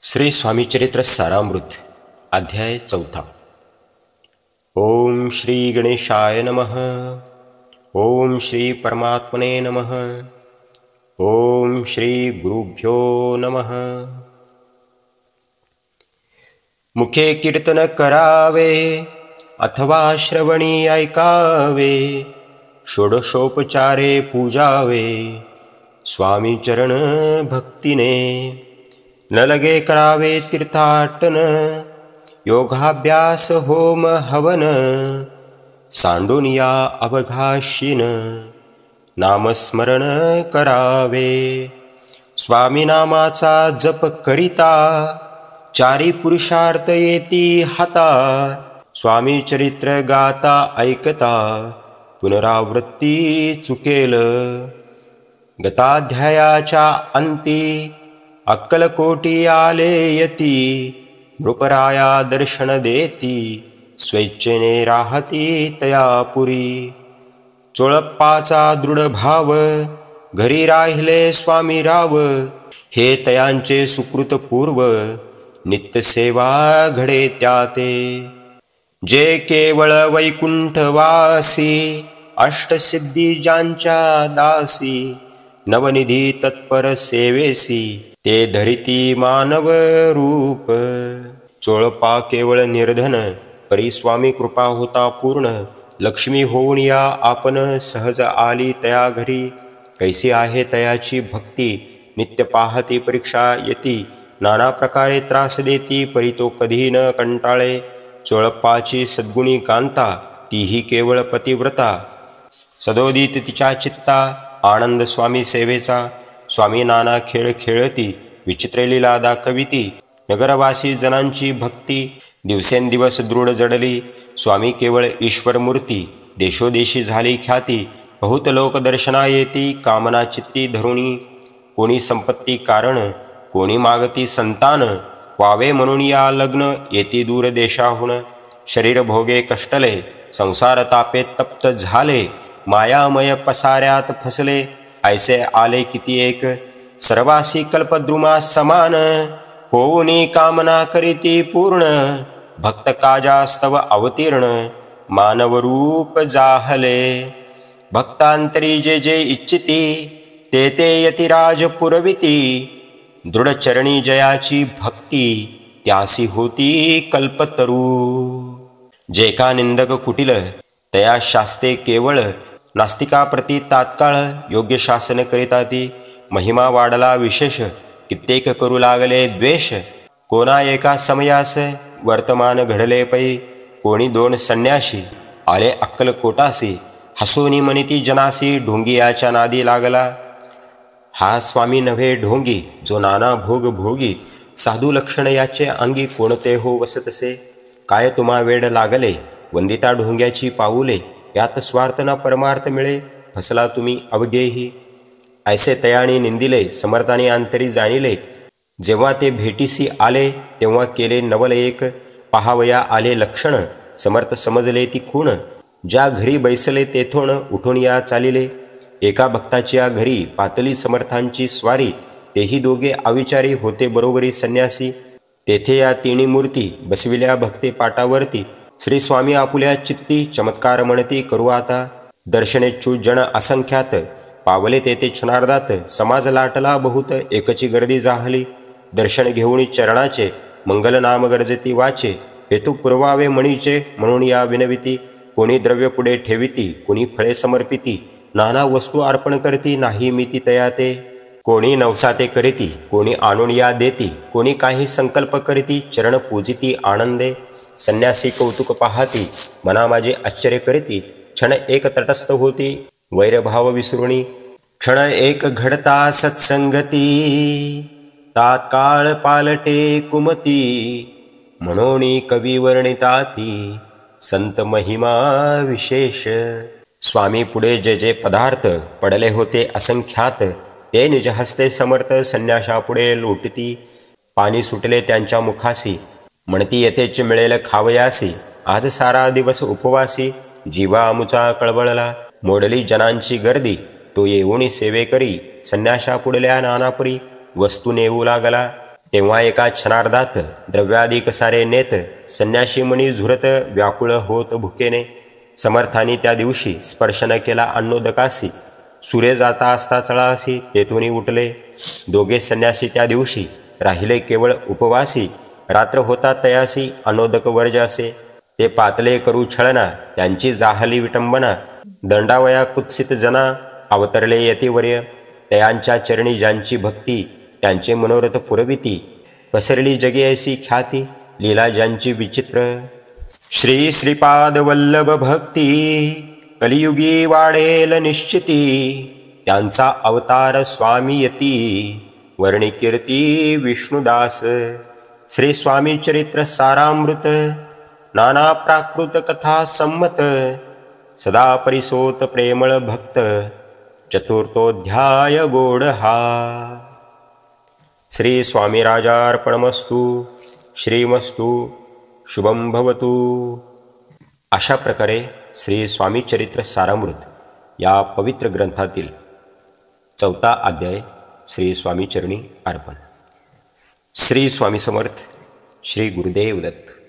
श्री स्वामी चरित्र सारामृत अध्याय 4। ओम श्री गणेशाय नमः। ओम श्री परमात्मने नमः। ओम श्री गुरुभ्यो नमः। मुखे कीर्तन करावे अथवा श्रवणी ऐकावे, षोडशोपचारे पूजावे स्वामी चरण भक्तीने। न लगे करावे तीर्थाटन, योगाभ्यास होम हवन, सांडूनिया अवघाशीन नामस्मरण करावे। स्वामी नामाचा जप करिता, चारी पुरुषार्थ येती हाता। स्वामी चरित्र गाता ऐकता, पुनरावृत्ती चुकेल। गताध्यायाच्या अंती अक्कलकोटी आले यती। नृपराया दर्शन देती, स्वेच्छेने राहती तयापुरी। चोळप्पाचा दृढ भाव, घरी राहिले स्वामी राव। हे तयांचे सुकृत पूर्व, नित्य सेवा घडे त्याते। जे केवळ वैकुंठवासी, अष्टसिद्धी ज्यांच्या दासी। नवनिधी तत्पर सेवेसी, ते धरिती मानव रूप। चोळपा केवळ निर्धन, परी स्वामी कृपा होता पूर्ण। लक्ष्मी होऊन या आपण सहज आली तया घरी। कैसी आहे तयाची भक्ती, नित्य पाहती परीक्षा येती। नाना प्रकारे त्रास देती, परी तो कधी न कंटाळे। चोळप्पाची सद्गुणी कांता, तीही केवळ पतिव्रता। सदोदित तिच्या चित्ता, आनंद स्वामी सेवेचा। स्वामी नाना खेळ खेळती, विचित्र लीला दाखविती। नगरवासी जनांची भक्ती, दिवसेंदिवस दृढ जडली। स्वामी केवळ ईश्वर मूर्ती, देशोदेशी झाली ख्याती। बहुत लोक दर्शना येती, कामना चित्ती धरुणी। कोणी संपत्ती कारण, कोणी मागती संतान। व्हावे म्हणून या लग्न, येती दूर देशाहून। शरीर भोगे कष्टले, संसार तापे तप्त झाले। मायामय पसाऱ्यात फसले, ऐसे आले किती एक। सर्वासी कल्पद्रुमा समान, होऊनी कामना करीती पूर्ण। भक्त काजास्तव अवतीर्ण, मानव रूप जाहले। भक्तांतरी जे जे इच्छिती, ते ते यतिराज पुरविती। दृढचरणी जयाची भक्ती, त्यासी होती कल्पतरू। जे का निंदक कुटिल, तया शास्ते केवळ। नास्तिकाप्रती तात्काळ, योग्य शासन करिता ती। महिमा वाढला विशेष, कित्येक करू लागले द्वेष। कोणा एका समयास, वर्तमान घडले पै। कोणी दोन संन्याशी, आले अक्कलकोटासी। हसोनी मनिती जनासी, ढोंगी याच्या नादी लागला। हा स्वामी नव्हे ढोंगी, जो नाना भोग भोगी। साधू लक्षण याचे अंगी, कोणते हो वसतसे। काय तुम्हा वेड लागले, वंदिता ढोंग्याची पाऊले। यात स्वार्थ न परमार्थ मिळे, फसला तुम्ही अवघेही। ऐसे तयाणी निंदिले, समर्थाने अंतरी जाणिले। जेव्हा ते भेटीसी आले, तेव्हा केले नवल एक। पहावया आले लक्षण, समर्थ समजले ती खूण। ज्या घरी बैसले तेथून, उठून या चालिले। एका भक्ताची या घरी, पातली समर्थांची स्वारी। तेही दोघे अविचारी, होते बरोबरी संन्यासी। तेथे या तिन्ही मूर्ती, बसविल्या भक्ते पाटावरती। श्री स्वामी आपुल्या चित्ती, चमत्कार म्हणती करू आता। दर्शनेच्छू जन असंख्यात, पावले तेथे क्षणार्धात। समाज लाटला बहुत, एकची गर्दी जाहली। दर्शन घेऊन चरणाचे, मंगल नाम गरजती वाचे। हेतू पुरवावे मणीचे, म्हणून या विनविती। कोणी द्रव्य पुढे ठेविती, कोणी फळे समर्पिती। नाना वस्तू अर्पण करती, नाही मिती तयाते। कोणी नवसाते करीती, कोणी आणून या देती। कोणी काही संकल्प करीती, चरण पूजिती आनंदे। संन्यासी कौतुक पाहती, मना माझे आश्चर्य करीती। क्षण एक तटस्थ होती, वैरभाव विसरुणी। क्षण एक घडता सत्संगती, तात्काळ पालटे कुमती। म्हणून कवी वर्णिताती, संत महिमा विशेष। स्वामी पुढे जे जे पदार्थ, पडले होते असंख्यात। ते निज हस्ते समर्थ, संन्याशापुढे लोटती। पाणी सुटले त्यांच्या मुखासी, म्हणती येथेच मिळेल खावयासी। आज सारा दिवस उपवासी, जीवा आमुचा कळवळला। मोडली जनांची गर्दी, तो येऊनी सेवे करी। संन्याशा पुढल्या नानापरी, वस्तू नेऊ लागला। तेव्हा एका क्षणार्धात द्रव्याधिक सारे नेत संन्याशी मणी झुरत व्याकुळ होत भुकेने. समर्थानी त्या दिवशी स्पर्श न केला अन्नोदकासी. सूर्य जाता असता चळासी तेथुनी उठले. दोघे संन्यासी त्या दिवशी राहिले केवळ उपवासी. रात्र होता तयासी अन्नोदक वर्जासे. ते पातले करू छळना त्यांची जाहली विटंबना. दंडावया कुत्सित जना अवतरले यतिवर्य. तयांच्या चरणी ज्यांची भक्ती त्यांचे मनोरथ पुरविती. पसरली जगे ऐसी ख्याती लीला ज्यांची विचित्र. श्री श्रीपाद वल्लभ भक्ती कलियुगी वाढेल निश्चिती. त्यांचा अवतार स्वामी यती वर्णी कीर्ती विष्णुदास. श्री स्वामी चरित्र सारामृत नाना प्राकृत कथा संमत. सदा परिसोत प्रेमळ भक्त चतुर्थोध्याय गोड हा. श्री स्वामी राजार्पणमस्तु. श्रीमस्तु शुभम भवतु. अशा प्रकारे श्री स्वामी चरित्र सारामृत या पवित्र ग्रंथातील 4था अध्याय श्री स्वामी चरणी अर्पण. श्री स्वामी समर्थ. श्री गुरुदेव दत्त.